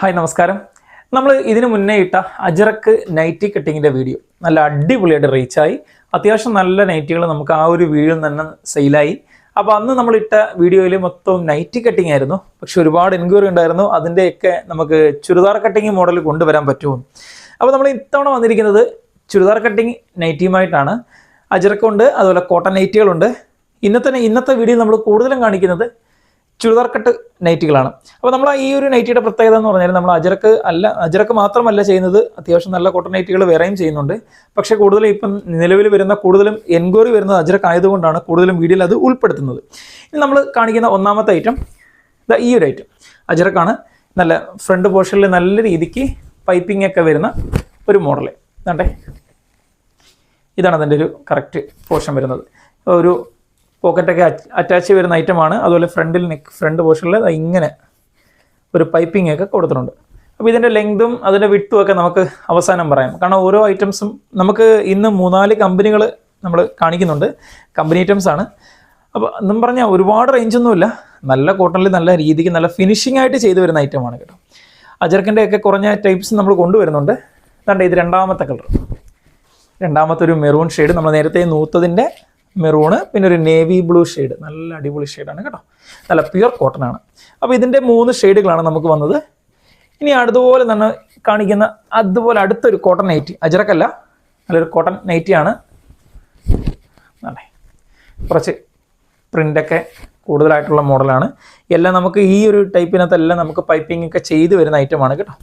Hi നമസ്കാരം. നമ്മൾ ഇതിനു മുന്നേ ഇട്ട അജറക്ക് നൈറ്റി കട്ടിങ്ങിൻ്റെ വീഡിയോ നല്ല അടിപൊളിയായിട്ട് റീച്ചായി. അത്യാവശ്യം നല്ല നൈറ്റികൾ നമുക്ക് ആ ഒരു വീഡിയോയിൽ തന്നെ സെയിലായി. അപ്പോൾ അന്ന് നമ്മൾ ഇട്ട വീഡിയോയിൽ മൊത്തം നൈറ്റി കട്ടിങ് ആയിരുന്നു. പക്ഷെ ഒരുപാട് എൻക്വയറി ഉണ്ടായിരുന്നു, അതിൻ്റെയൊക്കെ നമുക്ക് ചുരിദാർ കട്ടിങ് മോഡൽ കൊണ്ടുവരാൻ പറ്റുമോ. അപ്പോൾ നമ്മൾ ഇത്തവണ വന്നിരിക്കുന്നത് ചുരിദാർ കട്ടിങ് നൈറ്റിയുമായിട്ടാണ്. അജറക്കുണ്ട്, അതുപോലെ കോട്ടൺ നൈറ്റികളുണ്ട്. ഇന്നത്തെ വീഡിയോയിൽ നമ്മൾ കൂടുതലും കാണിക്കുന്നത് ചുരിദാർ കട്ട് നൈറ്റികളാണ്. അപ്പോൾ നമ്മൾ ഈ ഒരു നൈറ്റിയുടെ പ്രത്യേകത എന്ന് പറഞ്ഞാൽ നമ്മൾ അജറക്ക് മാത്രമല്ല ചെയ്യുന്നത്, അത്യാവശ്യം നല്ല കോട്ടൺ നൈറ്റികൾ വേറെയും ചെയ്യുന്നുണ്ട്. പക്ഷേ കൂടുതലും ഇപ്പം നിലവിൽ വരുന്ന കൂടുതലും എൻക്വയറി വരുന്നത് അജറക്ക് ആയതുകൊണ്ടാണ് കൂടുതലും വീഡിയോയിൽ അത് ഉൾപ്പെടുത്തുന്നത്. ഇനി നമ്മൾ കാണിക്കുന്ന ഒന്നാമത്തെ ഐറ്റം ഈ ഒരു ഐറ്റം അജറക്കാണ്. നല്ല ഫ്രണ്ട് പോർഷനിൽ നല്ല രീതിക്ക് പൈപ്പിംഗ് ഒക്കെ വരുന്ന ഒരു മോഡൽ. ഇതാണ് അതിൻ്റെ ഒരു കറക്റ്റ് പോർഷൻ വരുന്നത്. ഒരു പോക്കറ്റൊക്കെ അറ്റാച്ച് വരുന്ന ഐറ്റമാണ്. അതുപോലെ ഫ്രണ്ട് പോർഷനിൽ ഇങ്ങനെ ഒരു പൈപ്പിംഗ് ഒക്കെ കൊടുത്തിട്ടുണ്ട്. അപ്പോൾ ഇതിൻ്റെ ലെങ്തും അതിൻ്റെ വിട്ടും ഒക്കെ നമുക്ക് അവസാനം പറയാം. കാരണം ഓരോ ഐറ്റംസും നമുക്ക് ഇന്ന് 3-4 കമ്പനികൾ നമ്മൾ കാണിക്കുന്നുണ്ട്. കമ്പനി ഐറ്റംസ് ആണ്. അപ്പോൾ എന്നും പറഞ്ഞാൽ ഒരുപാട് റേഞ്ചൊന്നുമില്ല. നല്ല കോട്ടണിൽ നല്ല രീതിക്ക് നല്ല ഫിനിഷിംഗ് ആയിട്ട് ചെയ്തു വരുന്ന ഐറ്റമാണ് കേട്ടോ. അജറക്കിൻ്റെ ഒക്കെ കുറഞ്ഞ ടൈപ്സ് നമ്മൾ കൊണ്ടുവരുന്നുണ്ട്. ഇത് രണ്ടാമത്തെ കളർ, രണ്ടാമത്തെ ഒരു മെറൂൺ ഷെയ്ഡ്. നമ്മൾ നേരത്തെ നൂത്തതിൻ്റെ മെറൂണ്, പിന്നെ ഒരു നേവി ബ്ലൂ ഷെയ്ഡ്. നല്ല അടിപൊളി ഷെയ്ഡാണ് കേട്ടോ. നല്ല പ്യുവർ കോട്ടൺ ആണ്. അപ്പോൾ ഇതിൻ്റെ 3 ഷെയ്ഡുകളാണ് നമുക്ക് വന്നത്. ഇനി അതുപോലെ തന്നെ കാണിക്കുന്ന അതുപോലെ അടുത്തൊരു കോട്ടൺ നൈറ്റി, അജറക്കല്ല, നല്ലൊരു കോട്ടൺ നൈറ്റിയാണ്. കുറച്ച് പ്രിൻ്റൊക്കെ കൂടുതലായിട്ടുള്ള മോഡലാണ്. എല്ലാം നമുക്ക് ഈ ഒരു ടൈപ്പിനകത്തെല്ലാം നമുക്ക് പൈപ്പിംഗ് ഒക്കെ ചെയ്ത് വരുന്ന ഐറ്റമാണ് കേട്ടോ.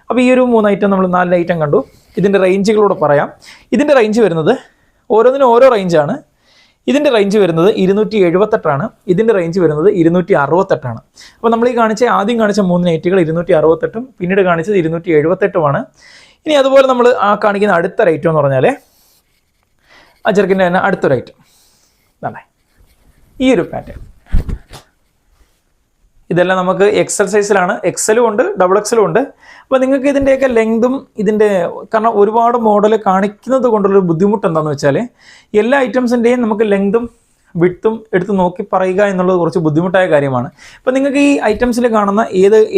അപ്പോൾ ഈ ഒരു 3 ഐറ്റം നമ്മൾ 4 ഐറ്റം കണ്ടു. ഇതിൻ്റെ റേഞ്ചുകളോട് പറയാം. ഇതിൻ്റെ റേഞ്ച് വരുന്നത് ഓരോന്നിനും ഓരോ റേഞ്ചാണ്. ഇതിൻ്റെ റേഞ്ച് വരുന്നത് 278ആണ്. ഇതിൻ്റെ റേഞ്ച് വരുന്നത് 268ആണ്. അപ്പോൾ നമ്മൾ ആദ്യം കാണിച്ച 3 നൈറ്റികൾ 268ഉം പിന്നീട് കാണിച്ചത് 278ഉമാണ്. ഇനി അതുപോലെ നമ്മൾ കാണിക്കുന്ന അടുത്ത ഐറ്റം എന്ന് പറഞ്ഞാൽ അജറക്കിൻ്റെ തന്നെ അടുത്തൊരു ഐറ്റം ഈ ഒരു പാറ്റേൺ. ഇതെല്ലാം നമുക്ക് എക്സൽ സൈസിലാണ്. എക്സലും ഉണ്ട്, ഡബിൾ എക്സലും ഉണ്ട്. അപ്പോൾ നിങ്ങൾക്ക് ഇതിൻ്റെയൊക്കെ ലെങ്തും കാരണം ഒരുപാട് മോഡൽ കാണിക്കുന്നത് കൊണ്ടുള്ളൊരു ബുദ്ധിമുട്ട് എന്താണെന്ന് വെച്ചാൽ എല്ലാ ഐറ്റംസിൻ്റെയും നമുക്ക് ലെങ്തും വിഡ്ത്തും എടുത്ത് നോക്കി പറയുക എന്നുള്ളത് കുറച്ച് ബുദ്ധിമുട്ടായ കാര്യമാണ്. അപ്പോൾ നിങ്ങൾക്ക് ഈ ഐറ്റംസിൽ കാണുന്ന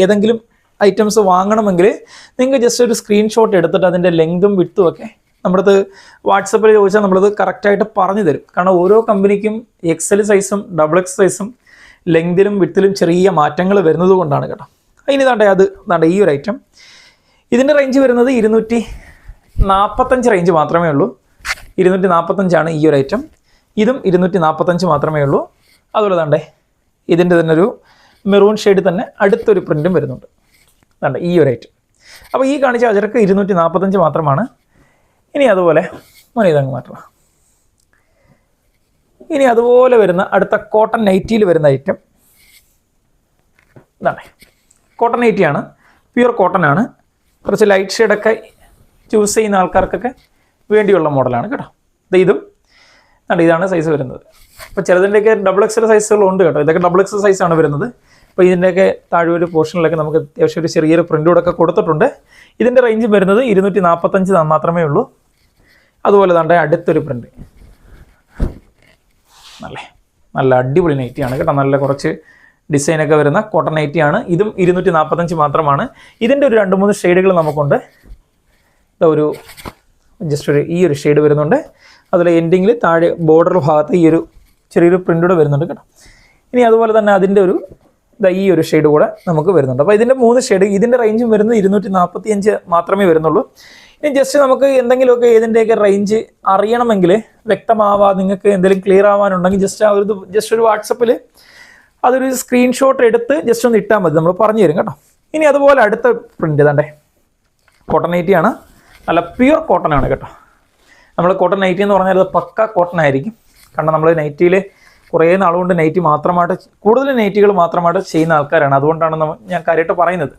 ഏതെങ്കിലും ഐറ്റംസ് വാങ്ങണമെങ്കിൽ നിങ്ങൾക്ക് ജസ്റ്റ് ഒരു സ്ക്രീൻഷോട്ട് എടുത്തിട്ട് അതിൻ്റെ ലെങ്തും വിഡ്ത്തും ഒക്കെ നമ്മളത് വാട്സപ്പിൽ ചോദിച്ചാൽ നമ്മളത് കറക്റ്റായിട്ട് പറഞ്ഞു തരും. കാരണം ഓരോ കമ്പനിക്കും എക്സൽ സൈസും ഡബിൾ എക്സ് സൈസും ലെങ്തിലും വിഡ്ത്തിലും ചെറിയ മാറ്റങ്ങൾ വരുന്നത് കൊണ്ടാണ് കേട്ടോ. ഇനി ഈ ഒരു ഐറ്റം ഇതിൻ്റെ റേഞ്ച് വരുന്നത് 245 റേഞ്ച് മാത്രമേ ഉള്ളൂ. 245ആണ് ഈ ഒരു ഐറ്റം. ഇതും 245 മാത്രമേ ഉള്ളൂ. അതുപോലെ ഇതിൻ്റെ തന്നെ ഒരു മെറൂൺ ഷെയ്ഡ് തന്നെ അടുത്തൊരു പ്രിൻറ്റും വരുന്നുണ്ട്. ഈ ഒരു ഐറ്റം. അപ്പോൾ ഈ കാണിച്ച അജറക്ക് 245 മാത്രമാണ്. ഇനി അതുപോലെ ഇതങ്ങ് മാറ്റണം. ഇനി അതുപോലെ വരുന്ന അടുത്ത കോട്ടൺ നൈറ്റിയിൽ വരുന്ന ഐറ്റം കോട്ടൺ നൈറ്റിയാണ്. പ്യുവർ കോട്ടൺ ആണ്. കുറച്ച് ലൈറ്റ് ഷെയ്ഡൊക്കെ ചൂസ് ചെയ്യുന്ന ആൾക്കാർക്കൊക്കെ വേണ്ടിയുള്ള മോഡലാണ് കേട്ടോ. ഇതാണ് സൈസ് വരുന്നത്. അപ്പോൾ ചിലതിൻ്റെയൊക്കെ ഡബിൾ എക്സൽ സൈസുകളുണ്ട് കേട്ടോ. ഇതൊക്കെ ഡബിൾ എക്സൽ സൈസാണ് വരുന്നത്. അപ്പോൾ ഇതിൻ്റെയൊക്കെ താഴെ പോർഷനിലൊക്കെ നമുക്ക് അത്യാവശ്യം ഒരു ചെറിയൊരു പ്രിൻ്റോടൊക്കെ കൊടുത്തിട്ടുണ്ട്. ഇതിൻ്റെ റേഞ്ച് വരുന്നത് 245 മാത്രമേ ഉള്ളൂ. അതുപോലെ അടുത്തൊരു പ്രിൻ്റ് നല്ല അടിപൊളി നൈറ്റിയാണ് കേട്ടോ. നല്ല കുറച്ച് ഡിസൈനൊക്കെ വരുന്ന കോട്ടൺ നൈറ്റിയാണ്. ഇതും 245 മാത്രമാണ്. ഇതിൻ്റെ ഒരു 2-3 ഷെയ്ഡുകൾ നമുക്കുണ്ട്. ഈ ഒരു ഷെയ്ഡ് വരുന്നുണ്ട്. അതുപോലെ എൻഡിങ്ങിൽ താഴെ ബോർഡർ ഭാഗത്ത് ഈ ഒരു ചെറിയൊരു പ്രിൻ്റൂടെ വരുന്നുണ്ട് കേട്ടോ. ഇനി അതുപോലെ തന്നെ അതിൻ്റെ ഈ ഒരു ഷെയ്ഡ് കൂടെ നമുക്ക് വരുന്നുണ്ട്. അപ്പോൾ ഇതിൻ്റെ 3 ഷെയ്ഡ്. ഇതിൻ്റെ റേഞ്ചും വരുന്നത് 245 മാത്രമേ വരുന്നുള്ളൂ. ഇനി ജസ്റ്റ് നമുക്ക് എന്തെങ്കിലുമൊക്കെ ഇതിൻ്റെയൊക്കെ റേഞ്ച് അറിയണമെങ്കിൽ നിങ്ങൾക്ക് എന്തെങ്കിലും ക്ലിയർ ആവാനുണ്ടെങ്കിൽ ജസ്റ്റ് ഒരു വാട്സപ്പിൽ അതൊരു സ്ക്രീൻഷോട്ട് എടുത്ത് ജസ്റ്റ് ഒന്ന് ഇട്ടാൽ മതി, നമ്മൾ പറഞ്ഞു തരും കേട്ടോ. ഇനി അതുപോലെ അടുത്ത പ്രിൻ്റ് കോട്ടൺ നൈറ്റിയാണ്. നല്ല പ്യുവർ കോട്ടൺ ആണ് കേട്ടോ. നമ്മൾ കോട്ടൺ നൈറ്റി എന്ന് പറഞ്ഞാൽ അത് പക്ക കോട്ടൺ ആയിരിക്കും. കാരണം നമ്മൾ നൈറ്റിയിൽ കുറേ നാളുകൊണ്ട് കൂടുതൽ നൈറ്റികൾ മാത്രമായിട്ട് ചെയ്യുന്ന ആൾക്കാരാണ്. അതുകൊണ്ടാണ് ഞാൻ കാര്യമായിട്ട് പറയുന്നത്.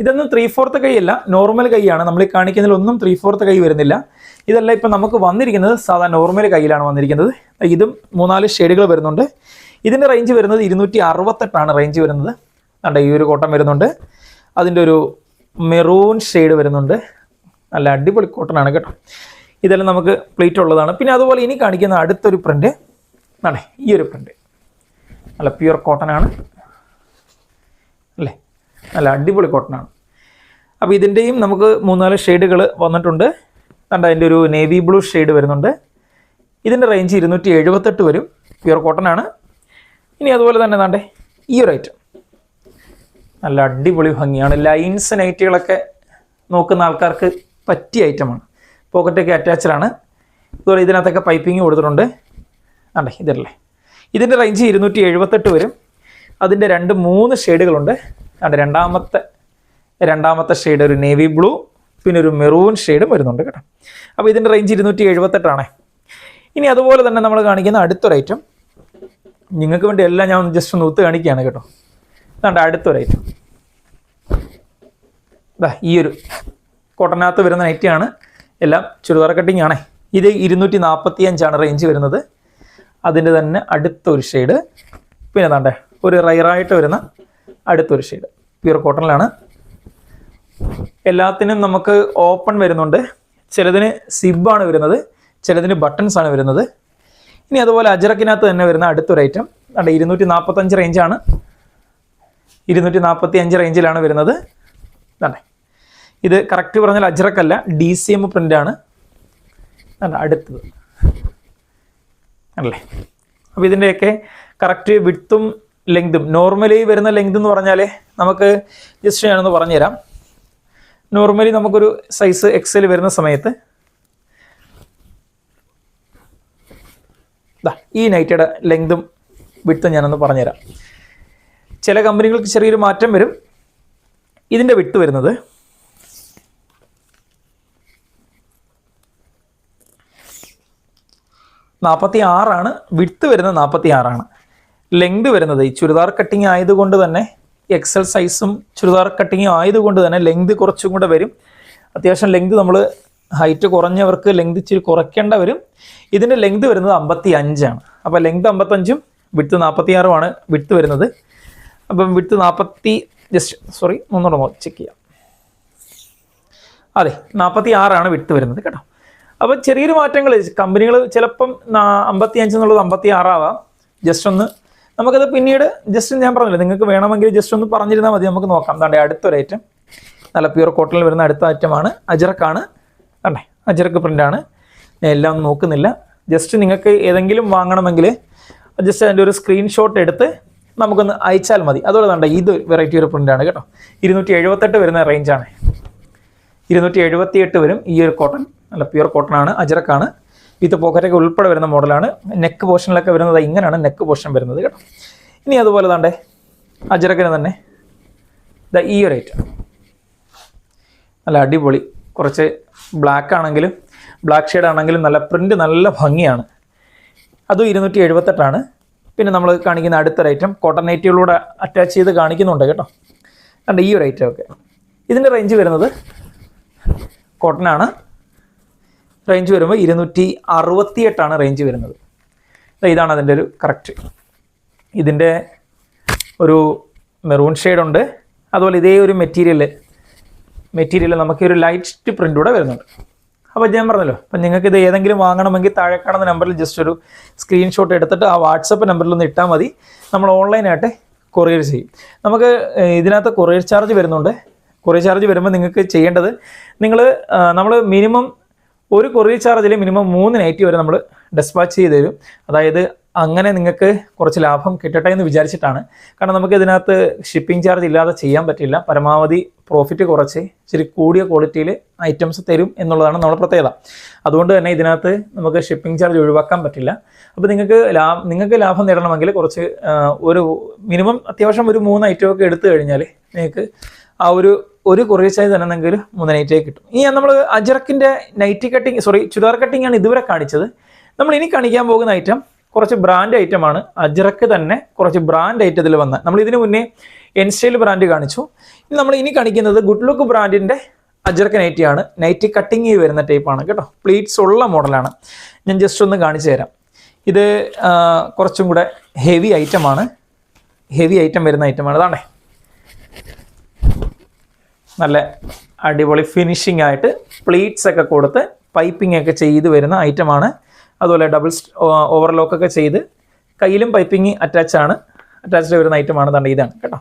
ഇതൊന്നും 3/4 കൈ അല്ല, നോർമൽ കൈയാണ്. നമ്മൾ ഈ കാണിക്കുന്നതിലൊന്നും 3/4 കൈ വരുന്നില്ല. ഇതെല്ലാം ഇപ്പം നമുക്ക് വന്നിരിക്കുന്നത് സാധാരണ നോർമൽ കൈയിലാണ് വന്നിരിക്കുന്നത്. ഇതും 3-4 ഷെയ്ഡുകൾ വരുന്നുണ്ട്. ഇതിൻ്റെ റേഞ്ച് വരുന്നത് 268ആണ് റേഞ്ച് വരുന്നത്. ഈ ഒരു കോട്ടൺ വരുന്നുണ്ട്. അതിൻ്റെ ഒരു മെറൂൺ ഷെയ്ഡ് വരുന്നുണ്ട്. നല്ല അടിപൊളി കോട്ടൺ ആണ് കേട്ടോ. ഇതെല്ലാം നമുക്ക് പ്ലേറ്റ് ഉള്ളതാണ്. പിന്നെ അതുപോലെ ഇനി കാണിക്കുന്ന അടുത്തൊരു പ്രിൻ്റ് ഈ ഒരു പ്രിൻ്റ് നല്ല പ്യുവർ കോട്ടൺ ആണ് അല്ലേ. നല്ല അടിപൊളി കോട്ടനാണ്. അപ്പോൾ ഇതിൻ്റെയും നമുക്ക് 3-4 ഷെയ്ഡുകൾ വന്നിട്ടുണ്ട്. കണ്ട അതിൻ്റെ ഒരു നേവി ബ്ലൂ ഷെയ്ഡ് വരുന്നുണ്ട്. ഇതിൻ്റെ റേഞ്ച് 278 വരും. പ്യുവർ കോട്ടൺ ആണ്. ഇനി അതുപോലെ തന്നെ ദാണ്ടേ ഈ ഒരു ഐറ്റം നല്ല അടിപൊളി ഭംഗിയാണ്. ലൈൻസ് നൈറ്റുകളൊക്കെ നോക്കുന്ന ആൾക്കാർക്ക് പറ്റിയ ഐറ്റമാണ്. പോക്കറ്റൊക്കെ അറ്റാച്ച്ഡാണ്. അതുപോലെ ഇതിനകത്തൊക്കെ പൈപ്പിങ് കൊടുത്തിട്ടുണ്ട്. ആണ്ടേ ഇതല്ലേ. ഇതിൻ്റെ റേഞ്ച് 278 വരും. അതിൻ്റെ 2-3 ഷെയ്ഡുകളുണ്ട്. ആണ്ട് രണ്ടാമത്തെ ഷെയ്ഡ് ഒരു നേവി ബ്ലൂ, പിന്നെ ഒരു മെറൂൺ ഷെയ്ഡും വരുന്നുണ്ട് കേട്ടോ. അപ്പോൾ ഇതിൻ്റെ റേഞ്ച് 278 ആണ്. ഇനി അതുപോലെ തന്നെ നമ്മൾ കാണിക്കുന്ന അടുത്തൊരു ഐറ്റം, നിങ്ങൾക്ക് വേണ്ടി എല്ലാം ഞാൻ ജസ്റ്റ് ഒന്ന് ഒത്ത് കാണിക്കുകയാണ് കേട്ടോ. അതാണ്ട് അടുത്തൊരു ഐറ്റം, ഈ ഒരു കോട്ടനകത്ത് വരുന്ന നൈറ്റിയാണ്. എല്ലാം ചുരിദാർ കട്ടിങ് ആണേ. ഇത് 245 റേഞ്ച് വരുന്നത്. അതിൻ്റെ തന്നെ അടുത്തൊരു ഷെയ്ഡ്, പിന്നെ താണ്ടേ ഒരു റയറായിട്ട് വരുന്ന അടുത്തൊരു ഷെയ്ഡ് പ്യുർ കോട്ടണിലാണ്. എല്ലാത്തിനും നമുക്ക് ഓപ്പൺ വരുന്നുണ്ട്. ചിലതിന് സിബാണ് വരുന്നത്, ചിലതിന് ബട്ടൺസ് ആണ് വരുന്നത്. ഇനി അതുപോലെ അജറക്കിനകത്ത് തന്നെ വരുന്ന അടുത്തൊരു ഐറ്റം അല്ല 245 റേഞ്ചാണ്. 245 റേഞ്ചിലാണ് വരുന്നത്. അതെ, ഇത് കറക്റ്റ് പറഞ്ഞാൽ അജറക്കല്ല, DCM പ്രിൻ്റാണ്. അല്ല അടുത്തത് അല്ലേ. അപ്പോൾ ഇതിൻ്റെയൊക്കെ കറക്റ്റ് വിഡ്ത്തും ലെങ്തും, നോർമലി വരുന്ന ലെങ്ത് എന്ന് പറഞ്ഞാൽ നമുക്ക് ജസ്റ്റ് ഞാനൊന്ന് പറഞ്ഞുതരാം. നോർമലി നമുക്കൊരു സൈസ് XL വരുന്ന സമയത്ത് ഈ നൈറ്റിയുടെ ലെങ്തും വിഡ്ത്തും ഞാനൊന്ന് പറഞ്ഞുതരാം. ചില കമ്പനികൾക്ക് ചെറിയൊരു മാറ്റം വരും. ഇതിൻ്റെ വിഡ്ത്ത് വരുന്നത് 46, വിഡ്ത്ത് വരുന്നത് 46. ലെങ്ത് വരുന്നത് ഈ ചുരിദാർ കട്ടിങ് ആയതുകൊണ്ട് തന്നെ XL സൈസും ചുരിദാർ കട്ടിങ്ങും ആയതുകൊണ്ട് തന്നെ ലെങ്ത് കുറച്ചും കൂടെ വരും. അത്യാവശ്യം ലെങ്ത് നമ്മൾ ഹൈറ്റ് കുറഞ്ഞവർക്ക് ലെങ്ത് ഇച്ചിരി കുറയ്ക്കേണ്ട വരും. ഇതിൻ്റെ ലെങ്ത് വരുന്നത് 55. അപ്പോൾ ലെങ്ത് 55ഉം വിഡ്ത്ത് 46 വിഡ്ത്ത് വരുന്നത്. അപ്പം വിഡ്ത്ത് 40 ഒന്നുകൂടെ ചെക്ക് ചെയ്യാം. അതെ, 46 വിഡ്ത്ത് വരുന്നത് കേട്ടോ. അപ്പോൾ ചെറിയൊരു മാറ്റങ്ങൾ കമ്പനികൾ ചിലപ്പം 55 എന്നുള്ളത് 56 ആവാം. ജസ്റ്റ് ഒന്ന് നമുക്കത് പിന്നീട് ജസ്റ്റ് ഞാൻ പറഞ്ഞില്ല, നിങ്ങൾക്ക് വേണമെങ്കിൽ ജസ്റ്റ് ഒന്ന് പറഞ്ഞിരുന്നാൽ മതി, നമുക്ക് നോക്കാം. താണ്ടെ അടുത്തൊരു ഐറ്റം നല്ല പ്യുർ കോട്ടണിൽ വരുന്ന അടുത്ത ഐറ്റമാണ്. അജറക്കാണ്. കണ്ടേ, അജറക്ക് പ്രിൻ്റാണ്. ഞാൻ എല്ലാം ഒന്നും നോക്കുന്നില്ല. ജസ്റ്റ് നിങ്ങൾക്ക് ഏതെങ്കിലും വാങ്ങണമെങ്കിൽ ജസ്റ്റ് അതിൻ്റെ ഒരു സ്ക്രീൻഷോട്ട് എടുത്ത് നമുക്കൊന്ന് അയച്ചാൽ മതി. അതുപോലെ തന്നെ ഇത് വെറൈറ്റി ഒരു പ്രിൻ്റാണ് കേട്ടോ. 278 വരുന്ന റേഞ്ചാണ്. 278 വരും ഈ ഒരു കോട്ടൺ. നല്ല പ്യുർ കോട്ടൺ ആണ്, അജറക്കാണ്. വിത്ത് പോക്കറ്റൊക്കെ ഉൾപ്പെടെ വരുന്ന മോഡലാണ്. നെക്ക് പോർഷനിലൊക്കെ വരുന്നത് ഇങ്ങനെയാണ് നെക്ക് പോർഷൻ വരുന്നത് കേട്ടോ. ഇനി അതുപോലെ താണ്ടെ അജറക്കിന് തന്നെ ഈ ഒരു ഐറ്റം നല്ല അടിപൊളി, കുറച്ച് ബ്ലാക്ക് ആണെങ്കിലും ബ്ലാക്ക് ഷെയ്ഡ് ആണെങ്കിലും നല്ല പ്രിൻ്റ്, നല്ല ഭംഗിയാണ്. അതും 278. പിന്നെ നമ്മൾ കാണിക്കുന്ന അടുത്തൊരു ഐറ്റം കോട്ടൺ നൈറ്റികളൂടെ അറ്റാച്ച് ചെയ്ത് കാണിക്കുന്നുണ്ട് കേട്ടോ. കണ്ട ഈ ഒരു ഐറ്റം ഒക്കെ ഇതിൻ്റെ റേഞ്ച് വരുന്നത് കോട്ടനാണ്. റേഞ്ച് വരുമ്പോൾ 268 റേഞ്ച് വരുന്നത്. ഇതാണ് അതിൻ്റെ ഒരു കറക്റ്റ്. ഇതിൻ്റെ ഒരു മെറൂൺ ഷെയ്ഡുണ്ട്. അതുപോലെ ഇതേ ഒരു മെറ്റീരിയൽ നമുക്ക് ഒരു ലൈറ്റ് പ്രിൻ്റ് കൂടെ വരുന്നുണ്ട്. അപ്പോൾ ഞാൻ പറഞ്ഞല്ലോ, അപ്പം നിങ്ങൾക്ക് ഇത് ഏതെങ്കിലും വാങ്ങണമെങ്കിൽ താഴെ കാണുന്ന നമ്പറിൽ ജസ്റ്റ് ഒരു സ്ക്രീൻഷോട്ട് എടുത്തിട്ട് ആ വാട്സപ്പ് നമ്പറിൽ ഒന്ന് ഇട്ടാൽ മതി. നമ്മൾ ഓൺലൈനായിട്ട് കൊറിയർ ചെയ്യും. നമുക്ക് ഇതിനകത്ത് കൊറിയർ ചാർജ് വരുന്നുണ്ട്. കൊറിയർ ചാർജ് വരുമ്പോൾ നിങ്ങൾക്ക് ചെയ്യേണ്ടത്, നമ്മൾ മിനിമം ഒരു കൊറിയർ ചാർജിൽ മിനിമം 3 നൈറ്റി വരെ നമ്മൾ ഡെസ്പാച്ച് ചെയ്ത് തരും. അതായത് അങ്ങനെ നിങ്ങൾക്ക് കുറച്ച് ലാഭം കിട്ടട്ടെ എന്ന് വിചാരിച്ചിട്ടാണ്. കാരണം നമുക്ക് ഇതിനകത്ത് ഷിപ്പിംഗ് ചാർജ് ഇല്ലാതെ ചെയ്യാൻ പറ്റില്ല. പരമാവധി പ്രോഫിറ്റ് കുറച്ച് ഇച്ചിരി കൂടിയ ക്വാളിറ്റിയിൽ ഐറ്റംസ് തരും എന്നുള്ളതാണ് നമ്മുടെ പ്രത്യേകത. അതുകൊണ്ട് തന്നെ ഇതിനകത്ത് നമുക്ക് ഷിപ്പിംഗ് ചാർജ് ഒഴിവാക്കാൻ പറ്റില്ല. അപ്പോൾ നിങ്ങൾക്ക് ലാഭം നേടണമെങ്കിൽ കുറച്ച് ഒരു മിനിമം അത്യാവശ്യം ഒരു 3 ഐറ്റമൊക്കെ എടുത്തു കഴിഞ്ഞാൽ നിങ്ങൾക്ക് ആ ഒരു കൊറിയർ ചാർജ് തന്നെ നിങ്ങൾക്ക് ഒരു 3 നൈറ്റേ കിട്ടും. ഇനി നമ്മൾ അജറക്കിൻ്റെ ചുരിദാർ കട്ടിംഗ് ആണ് ഇതുവരെ കാണിച്ചത്. നമ്മൾ ഇനി കാണിക്കാൻ പോകുന്ന ഐറ്റം കുറച്ച് ബ്രാൻഡ് ഐറ്റമാണ്. അജറക്ക് തന്നെ കുറച്ച് ബ്രാൻഡ് ഐറ്റത്തിൽ വന്ന, നമ്മൾ ഇതിനു മുന്നേ എൻസ്റ്റൈൽ ബ്രാൻഡ് കാണിച്ചു. നമ്മൾ ഇനി കാണിക്കുന്നത് ഗുഡ് ലുക്ക് ബ്രാൻഡിൻ്റെ അജറക്ക് നൈറ്റിയാണ്. നൈറ്റി കട്ടിങ് വരുന്ന ടൈപ്പാണ് കേട്ടോ. പ്ലീറ്റ്സ് ഉള്ള മോഡലാണ്. ഞാൻ ജസ്റ്റ് ഒന്ന് കാണിച്ചു തരാം. ഇത് കുറച്ചും കൂടെ ഹെവി ഐറ്റം വരുന്ന ഐറ്റമാണ്. അതാണേ നല്ല അടിപൊളി ഫിനിഷിംഗ് ആയിട്ട് പ്ലീറ്റ്സ് ഒക്കെ കൊടുത്ത് പൈപ്പിംഗ് ഒക്കെ ചെയ്ത് വരുന്ന ഐറ്റമാണ്. അതുപോലെ ഡബിൾ ഓവർലോക്കൊക്കെ ചെയ്ത് കയ്യിലും പൈപ്പിംഗ് അറ്റാച്ച്ഡ് വരുന്ന ഐറ്റമാണ്. തന്നെ ഇതാണ് കേട്ടോ.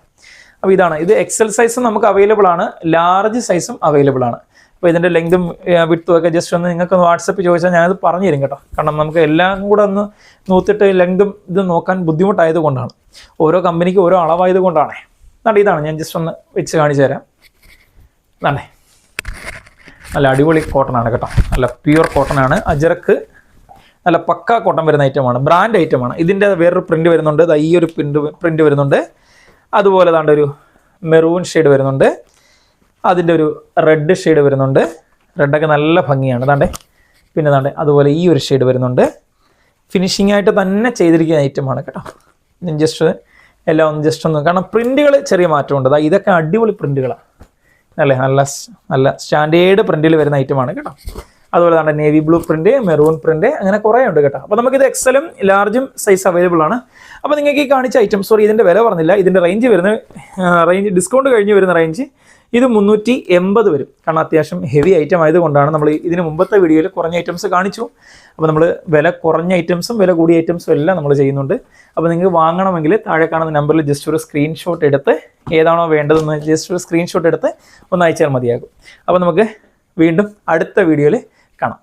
അപ്പോൾ ഇതാണ്, ഇത് എക്സൽ സൈസും നമുക്ക് അവൈലബിൾ ആണ്, ലാർജ് സൈസും അവൈലബിൾ ആണ്. അപ്പോൾ ഇതിൻ്റെ ലെങ്തും വിഡ്ത്തും ഒക്കെ ജസ്റ്റ് ഒന്ന് നിങ്ങൾക്കൊന്ന് വാട്സപ്പ് ചോദിച്ചാൽ ഞാനത് പറഞ്ഞു തരും കേട്ടോ. കാരണം നമുക്ക് എല്ലാം കൂടെ ഒന്ന് നൂത്തിട്ട് ലെങ്തും ഇത് നോക്കാൻ ബുദ്ധിമുട്ടായത് കൊണ്ടാണ്, ഓരോ കമ്പനിക്ക് ഓരോ അളവായത് കൊണ്ടാണ്. എന്നാലും ഇതാണ് ഞാൻ ജസ്റ്റ് ഒന്ന് വെച്ച് കാണിച്ചു തരാം. അല്ലേ, നല്ല അടിപൊളി കോട്ടൺ ആണ് കേട്ടോ, നല്ല പ്യുവർ കോട്ടൺ ആണ്. അജറക്ക് നല്ല പക്ക കോട്ടൺ വരുന്ന ഐറ്റമാണ്, ബ്രാൻഡ് ഐറ്റമാണ്. ഇതിൻ്റെ വേറൊരു പ്രിൻ്റ് വരുന്നുണ്ട്, ഈ ഒരു പ്രിൻ്റ് വരുന്നുണ്ട്. അതുപോലെ ദാണ്ട് ഒരു മെറൂൺ ഷെയ്ഡ് വരുന്നുണ്ട്, അതിൻ്റെ ഒരു റെഡ് ഷെയ്ഡ് വരുന്നുണ്ട്. റെഡൊക്കെ നല്ല ഭംഗിയാണ് ദാണ്ടേ. പിന്നെ ദാണ്ടേ അതുപോലെ ഈ ഒരു ഷെയ്ഡ് വരുന്നുണ്ട്. ഫിനിഷിംഗ് ആയിട്ട് തന്നെ ചെയ്തിരിക്കുന്ന ഐറ്റമാണ് കേട്ടോ. ഞാൻ ജസ്റ്റ് എല്ലാം ഒന്ന് ജസ്റ്റ് ഒന്ന്, കാരണം പ്രിൻറ്റുകൾ ചെറിയ മാറ്റമുണ്ട്. ഇതൊക്കെ അടിപൊളി പ്രിൻറ്റുകളാണ് അല്ലേ, നല്ല സ്റ്റാൻഡേർഡ് പ്രിൻറ്റിൽ വരുന്ന ഐറ്റമാണ് കേട്ടോ. അതുപോലെ തന്നെ navy blue print, maroon print, അങ്ങനെ കുറേ ഉണ്ട് കേട്ടോ. അപ്പോൾ നമുക്കിത് എക്സലും ലാർജും സൈസ് അവൈലബിൾ ആണ്. അപ്പോൾ നിങ്ങൾക്ക് ഈ കാണിച്ച ഐറ്റം, സോറി ഇതിൻ്റെ വില പറഞ്ഞില്ല, ഇതിൻ്റെ റേഞ്ച് ഡിസ്കൗണ്ട് കഴിഞ്ഞ് വരുന്ന റേഞ്ച് ഇത് 380 വരും. കാരണം അത്യാവശ്യം ഹെവി ഐറ്റം ആയതുകൊണ്ടാണ് നമ്മൾ ഇതിന് മുമ്പത്തെ വീഡിയോയിൽ കുറഞ്ഞ ഐറ്റംസ് കാണിച്ചു. അപ്പോൾ നമ്മൾ വില കുറഞ്ഞ ഐറ്റംസും വില കൂടിയ ഐറ്റംസും എല്ലാം നമ്മൾ ചെയ്യുന്നുണ്ട്. അപ്പോൾ നിങ്ങൾക്ക് വാങ്ങണമെങ്കിൽ താഴെ കാണുന്ന നമ്പറിൽ ജസ്റ്റ് ഒരു സ്ക്രീൻഷോട്ട് എടുത്ത് ഏതാണോ വേണ്ടതെന്ന് ജസ്റ്റ് ഒരു സ്ക്രീൻഷോട്ട് എടുത്ത് ഒന്ന് അയച്ചാൽ മതിയാകും. അപ്പോൾ നമുക്ക് വീണ്ടും അടുത്ത വീഡിയോയിൽ കാണാം.